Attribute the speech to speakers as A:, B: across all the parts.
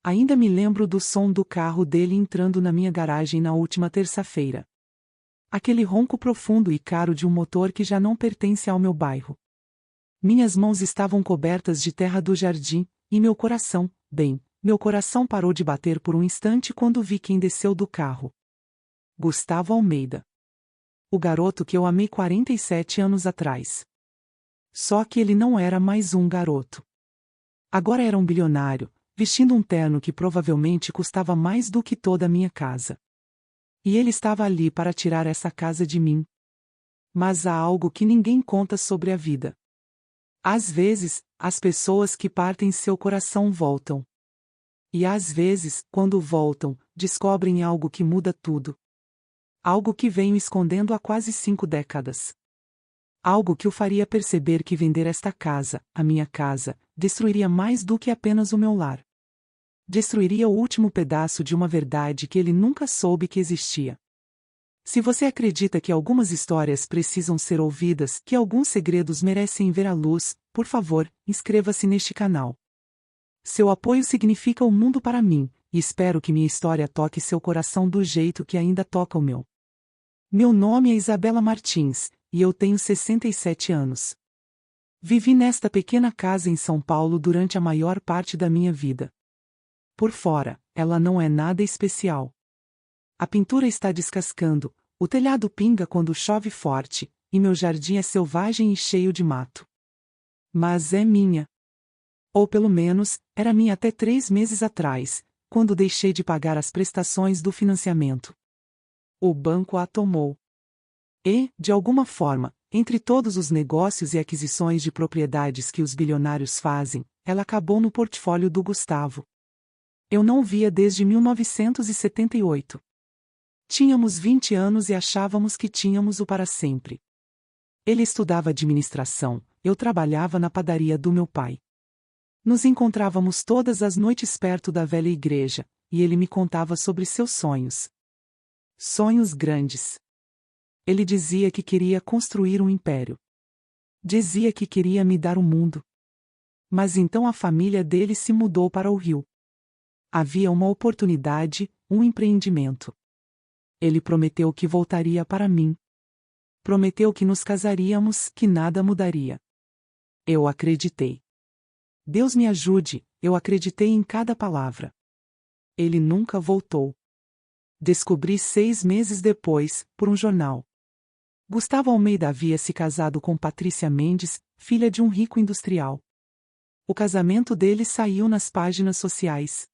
A: Ainda me lembro do som do carro dele entrando na minha garagem na última terça-feira. Aquele ronco profundo e caro de um motor que já não pertence ao meu bairro. Minhas mãos estavam cobertas de terra do jardim, e meu coração, meu coração parou de bater por um instante quando vi quem desceu do carro. Gustavo Almeida. O garoto que eu amei 47 anos atrás. Só que ele não era mais um garoto. Agora era um bilionário, vestindo um terno que provavelmente custava mais do que toda a minha casa. E ele estava ali para tirar essa casa de mim. Mas há algo que ninguém conta sobre a vida. Às vezes, as pessoas que partem seu coração voltam. E às vezes, quando voltam, descobrem algo que muda tudo. Algo que venho escondendo há quase 5 décadas. Algo que o faria perceber que vender esta casa, a minha casa, destruiria mais do que apenas o meu lar. Destruiria o último pedaço de uma verdade que ele nunca soube que existia. Se você acredita que algumas histórias precisam ser ouvidas, que alguns segredos merecem ver a luz, por favor, inscreva-se neste canal. Seu apoio significa o mundo para mim, e espero que minha história toque seu coração do jeito que ainda toca o meu. Meu nome é Isabela Martins, e eu tenho 67 anos. Vivi nesta pequena casa em São Paulo durante a maior parte da minha vida. Por fora, ela não é nada especial. A pintura está descascando, o telhado pinga quando chove forte, e meu jardim é selvagem e cheio de mato. Mas é minha. Ou pelo menos, era minha até 3 meses atrás, quando deixei de pagar as prestações do financiamento. O banco a tomou. E, de alguma forma, entre todos os negócios e aquisições de propriedades que os bilionários fazem, ela acabou no portfólio do Gustavo. Eu não o via desde 1978. Tínhamos 20 anos e achávamos que tínhamos o para sempre. Ele estudava administração, eu trabalhava na padaria do meu pai. Nos encontrávamos todas as noites perto da velha igreja, e ele me contava sobre seus sonhos. Sonhos grandes. Ele dizia que queria construir um império. Dizia que queria me dar o mundo. Mas então a família dele se mudou para o Rio. Havia uma oportunidade, um empreendimento. Ele prometeu que voltaria para mim. Prometeu que nos casaríamos, que nada mudaria. Eu acreditei. Deus me ajude, eu acreditei em cada palavra. Ele nunca voltou. Descobri 6 meses depois, por um jornal. Gustavo Almeida havia se casado com Patrícia Mendes, filha de um rico industrial. O casamento dele saiu nas páginas sociais.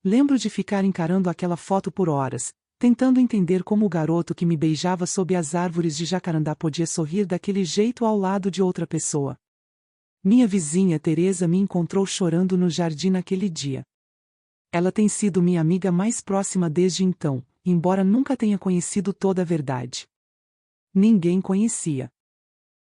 A: Lembro de ficar encarando aquela foto por horas, tentando entender como o garoto que me beijava sob as árvores de jacarandá podia sorrir daquele jeito ao lado de outra pessoa. Minha vizinha Teresa me encontrou chorando no jardim naquele dia. Ela tem sido minha amiga mais próxima desde então, embora nunca tenha conhecido toda a verdade. Ninguém conhecia.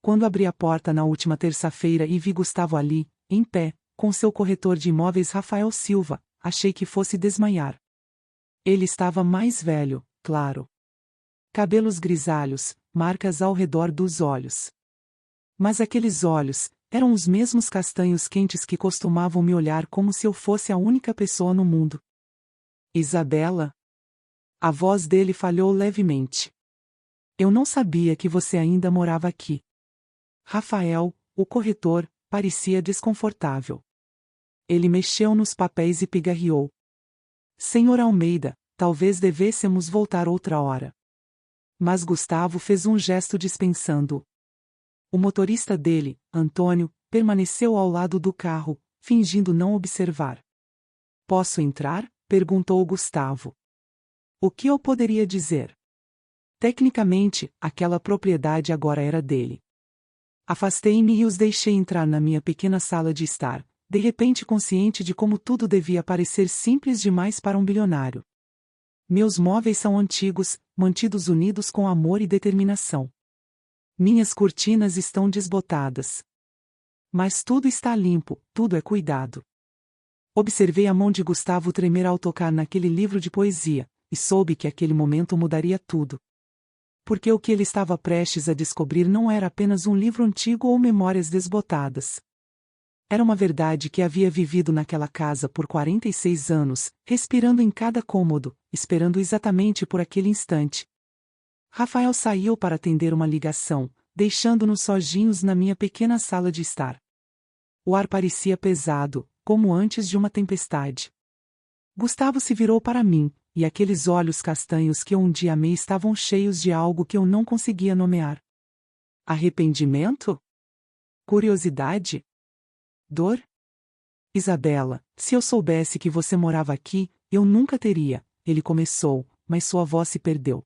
A: Quando abri a porta na última terça-feira e vi Gustavo ali, em pé, com seu corretor de imóveis Rafael Silva, achei que fosse desmaiar. Ele estava mais velho, claro. Cabelos grisalhos, marcas ao redor dos olhos. Mas aqueles olhos eram os mesmos castanhos quentes que costumavam me olhar como se eu fosse a única pessoa no mundo. Isabela? A voz dele falhou levemente. Eu não sabia que você ainda morava aqui. Rafael, o corretor, parecia desconfortável. Ele mexeu nos papéis e pigarreou. Senhor Almeida, talvez devêssemos voltar outra hora. Mas Gustavo fez um gesto dispensando-o. O motorista dele, Antônio, permaneceu ao lado do carro, fingindo não observar. Posso entrar? Perguntou Gustavo. O que eu poderia dizer? Tecnicamente, aquela propriedade agora era dele. Afastei-me e os deixei entrar na minha pequena sala de estar, de repente consciente de como tudo devia parecer simples demais para um bilionário. Meus móveis são antigos, mantidos unidos com amor e determinação. Minhas cortinas estão desbotadas. Mas tudo está limpo, tudo é cuidado. Observei a mão de Gustavo tremer ao tocar naquele livro de poesia, e soube que aquele momento mudaria tudo. Porque o que ele estava prestes a descobrir não era apenas um livro antigo ou memórias desbotadas. Era uma verdade que havia vivido naquela casa por 46 anos, respirando em cada cômodo, esperando exatamente por aquele instante. Rafael saiu para atender uma ligação, deixando-nos sozinhos na minha pequena sala de estar. O ar parecia pesado, como antes de uma tempestade. Gustavo se virou para mim, e aqueles olhos castanhos que eu um dia amei estavam cheios de algo que eu não conseguia nomear. Arrependimento? Curiosidade? Dor? Isabela, se eu soubesse que você morava aqui, eu nunca teria, ele começou, mas sua voz se perdeu.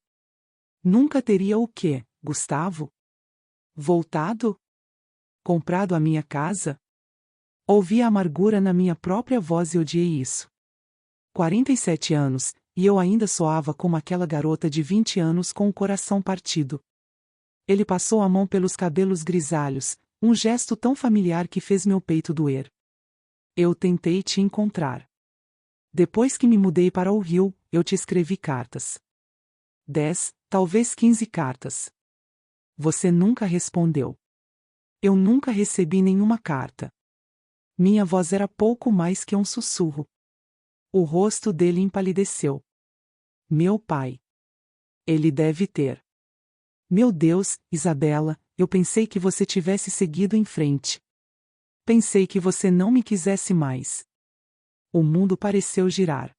A: Nunca teria o quê, Gustavo? Voltado? Comprado a minha casa? Ouvi a amargura na minha própria voz e odiei isso. 47 anos, e eu ainda soava como aquela garota de 20 anos com o coração partido. Ele passou a mão pelos cabelos grisalhos, um gesto tão familiar que fez meu peito doer. Eu tentei te encontrar. Depois que me mudei para o Rio, eu te escrevi cartas. 10, talvez 15 cartas. Você nunca respondeu. Eu nunca recebi nenhuma carta. Minha voz era pouco mais que um sussurro. O rosto dele empalideceu. Meu pai. Ele deve ter. Meu Deus, Isabela, eu pensei que você tivesse seguido em frente. Pensei que você não me quisesse mais. O mundo pareceu girar.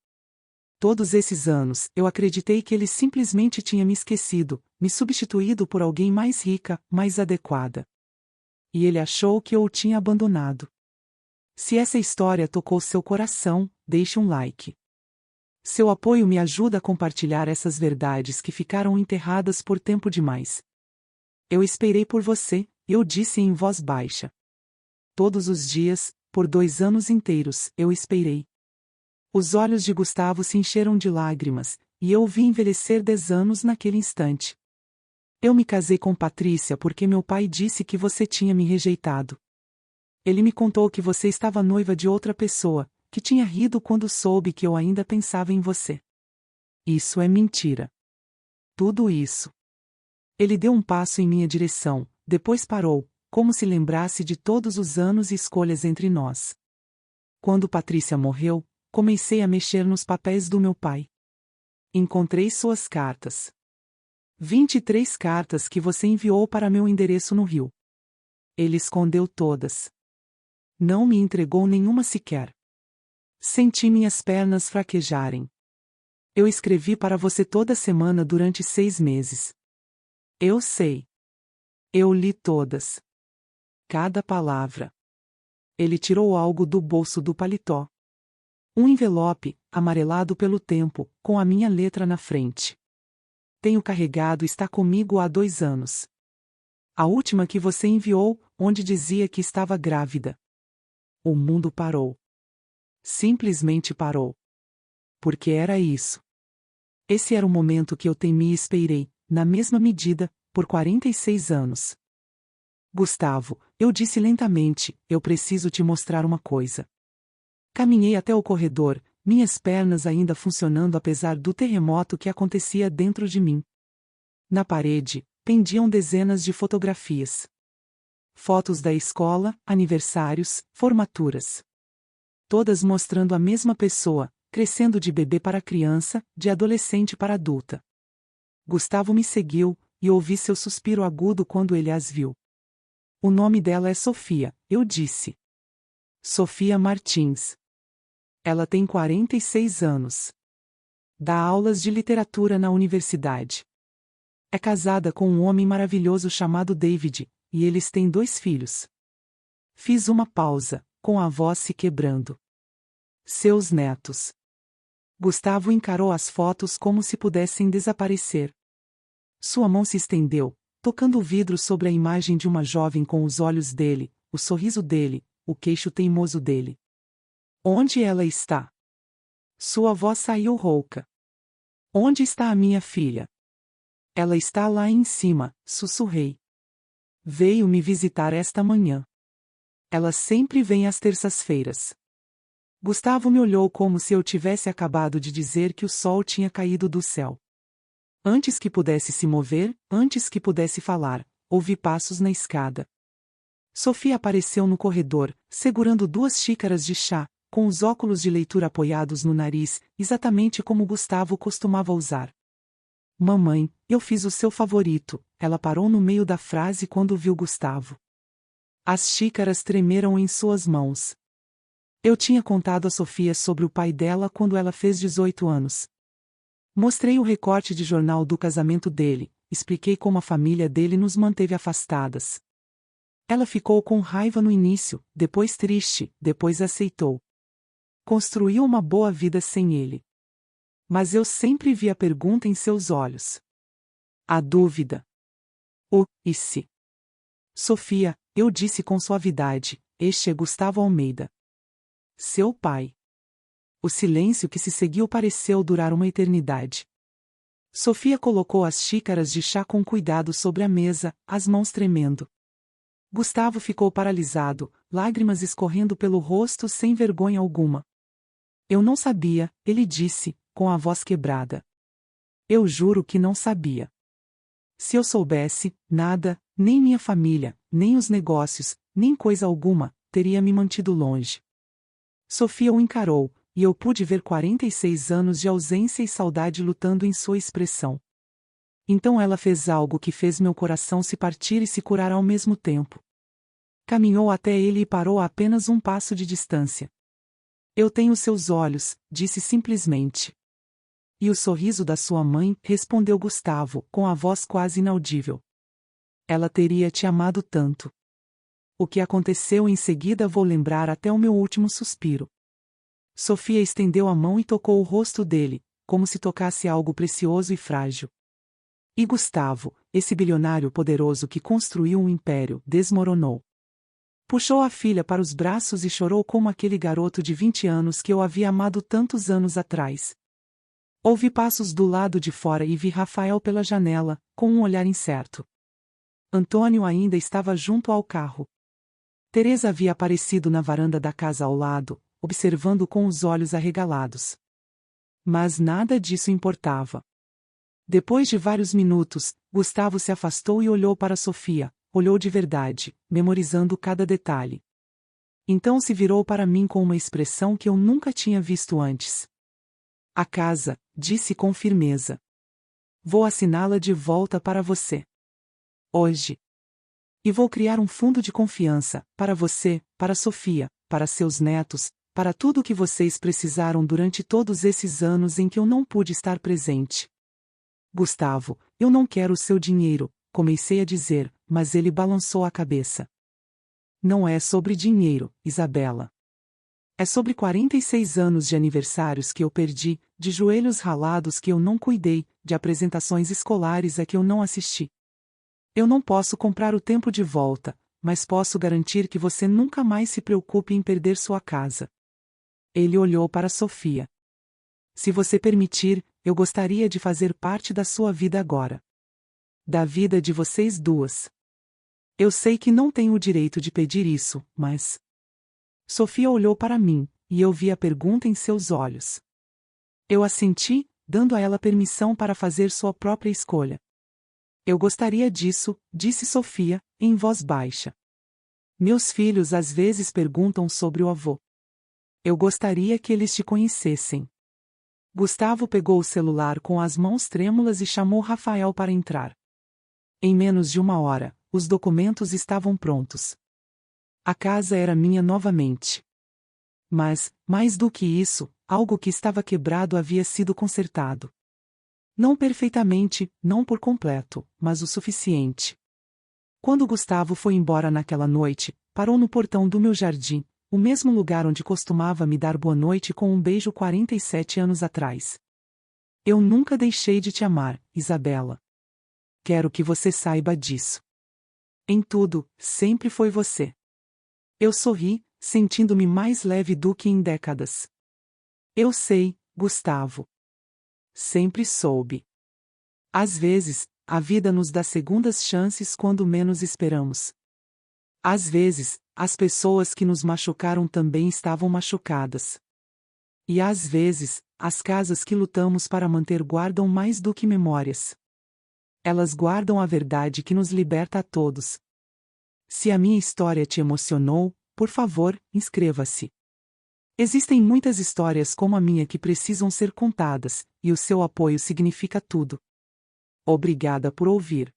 A: Todos esses anos, eu acreditei que ele simplesmente tinha me esquecido, me substituído por alguém mais rica, mais adequada. E ele achou que eu o tinha abandonado. Se essa história tocou seu coração, deixe um like. Seu apoio me ajuda a compartilhar essas verdades que ficaram enterradas por tempo demais. Eu esperei por você, eu disse em voz baixa. Todos os dias, por 2 anos inteiros, eu esperei. Os olhos de Gustavo se encheram de lágrimas, e eu o vi envelhecer 10 anos naquele instante. Eu me casei com Patrícia porque meu pai disse que você tinha me rejeitado. Ele me contou que você estava noiva de outra pessoa, que tinha rido quando soube que eu ainda pensava em você. Isso é mentira. Tudo isso. Ele deu um passo em minha direção, depois parou, como se lembrasse de todos os anos e escolhas entre nós. Quando Patrícia morreu, comecei a mexer nos papéis do meu pai. Encontrei suas cartas. 23 cartas que você enviou para meu endereço no Rio. Ele escondeu todas. Não me entregou nenhuma sequer. Senti minhas pernas fraquejarem. Eu escrevi para você toda semana durante 6 meses. Eu sei. Eu li todas. Cada palavra. Ele tirou algo do bolso do paletó. Um envelope, amarelado pelo tempo, com a minha letra na frente. Tenho carregado e está comigo há 2 anos. A última que você enviou, onde dizia que estava grávida. O mundo parou. Simplesmente parou. Porque era isso. Esse era o momento que eu temi e esperei, na mesma medida, por 46 anos. Gustavo, eu disse lentamente, eu preciso te mostrar uma coisa. Caminhei até o corredor, minhas pernas ainda funcionando apesar do terremoto que acontecia dentro de mim. Na parede, pendiam dezenas de fotografias. Fotos da escola, aniversários, formaturas. Todas mostrando a mesma pessoa, crescendo de bebê para criança, de adolescente para adulta. Gustavo me seguiu, e ouvi seu suspiro agudo quando ele as viu. O nome dela é Sofia, eu disse. Sofia Martins. Ela tem 46 anos. Dá aulas de literatura na universidade. É casada com um homem maravilhoso chamado David, e eles têm 2 filhos. Fiz uma pausa, com a voz se quebrando. Seus netos. Gustavo encarou as fotos como se pudessem desaparecer. Sua mão se estendeu, tocando o vidro sobre a imagem de uma jovem com os olhos dele, o sorriso dele, o queixo teimoso dele. Onde ela está? Sua voz saiu rouca. Onde está a minha filha? Ela está lá em cima, sussurrei. Veio me visitar esta manhã. Ela sempre vem às terças-feiras. Gustavo me olhou como se eu tivesse acabado de dizer que o sol tinha caído do céu. Antes que pudesse se mover, antes que pudesse falar, ouvi passos na escada. Sofia apareceu no corredor, segurando 2 xícaras de chá, com os óculos de leitura apoiados no nariz, exatamente como Gustavo costumava usar. Mamãe, eu fiz o seu favorito. Ela parou no meio da frase quando viu Gustavo. As xícaras tremeram em suas mãos. Eu tinha contado a Sofia sobre o pai dela quando ela fez 18 anos. Mostrei o recorte de jornal do casamento dele, expliquei como a família dele nos manteve afastadas. Ela ficou com raiva no início, depois triste, depois aceitou. Construiu uma boa vida sem ele. Mas eu sempre vi a pergunta em seus olhos. A dúvida. O e se? Sofia, eu disse com suavidade, este é Gustavo Almeida. Seu pai. O silêncio que se seguiu pareceu durar uma eternidade. Sofia colocou as xícaras de chá com cuidado sobre a mesa, as mãos tremendo. Gustavo ficou paralisado, lágrimas escorrendo pelo rosto sem vergonha alguma. Eu não sabia, ele disse, com a voz quebrada. Eu juro que não sabia. Se eu soubesse, nada, nem minha família, nem os negócios, nem coisa alguma, teria me mantido longe. Sofia o encarou, e eu pude ver 46 anos de ausência e saudade lutando em sua expressão. Então ela fez algo que fez meu coração se partir e se curar ao mesmo tempo. Caminhou até ele e parou a apenas um passo de distância. Eu tenho seus olhos, disse simplesmente. E o sorriso da sua mãe, respondeu Gustavo, com a voz quase inaudível. Ela teria te amado tanto. O que aconteceu em seguida vou lembrar até o meu último suspiro. Sofia estendeu a mão e tocou o rosto dele, como se tocasse algo precioso e frágil. E Gustavo, esse bilionário poderoso que construiu um império, desmoronou. Puxou a filha para os braços e chorou como aquele garoto de 20 anos que eu havia amado tantos anos atrás. Ouvi passos do lado de fora e vi Rafael pela janela, com um olhar incerto. Antônio ainda estava junto ao carro. Teresa havia aparecido na varanda da casa ao lado, observando com os olhos arregalados. Mas nada disso importava. Depois de vários minutos, Gustavo se afastou e olhou para Sofia, olhou de verdade, memorizando cada detalhe. Então se virou para mim com uma expressão que eu nunca tinha visto antes. A casa, disse com firmeza. Vou assiná-la de volta para você. Hoje. E vou criar um fundo de confiança, para você, para Sofia, para seus netos, para tudo o que vocês precisaram durante todos esses anos em que eu não pude estar presente. Gustavo, eu não quero o seu dinheiro, comecei a dizer, mas ele balançou a cabeça. Não é sobre dinheiro, Isabela. É sobre 46 anos de aniversários que eu perdi, de joelhos ralados que eu não cuidei, de apresentações escolares a que eu não assisti. Eu não posso comprar o tempo de volta, mas posso garantir que você nunca mais se preocupe em perder sua casa. Ele olhou para Sofia. Se você permitir, eu gostaria de fazer parte da sua vida agora. Da vida de vocês duas. Eu sei que não tenho o direito de pedir isso, mas... Sofia olhou para mim, e eu vi a pergunta em seus olhos. Eu assenti, dando a ela permissão para fazer sua própria escolha. Eu gostaria disso, disse Sofia, em voz baixa. Meus filhos às vezes perguntam sobre o avô. Eu gostaria que eles te conhecessem. Gustavo pegou o celular com as mãos trêmulas e chamou Rafael para entrar. Em menos de 1 hora, os documentos estavam prontos. A casa era minha novamente. Mas, mais do que isso, algo que estava quebrado havia sido consertado. Não perfeitamente, não por completo, mas o suficiente. Quando Gustavo foi embora naquela noite, parou no portão do meu jardim, o mesmo lugar onde costumava me dar boa noite com um beijo 47 anos atrás. Eu nunca deixei de te amar, Isabela. Quero que você saiba disso. Em tudo, sempre foi você. Eu sorri, sentindo-me mais leve do que em décadas. Eu sei, Gustavo. Sempre soube. Às vezes, a vida nos dá segundas chances quando menos esperamos. Às vezes, as pessoas que nos machucaram também estavam machucadas. E às vezes, as casas que lutamos para manter guardam mais do que memórias. Elas guardam a verdade que nos liberta a todos. Se a minha história te emocionou, por favor, inscreva-se. Existem muitas histórias como a minha que precisam ser contadas, e o seu apoio significa tudo. Obrigada por ouvir.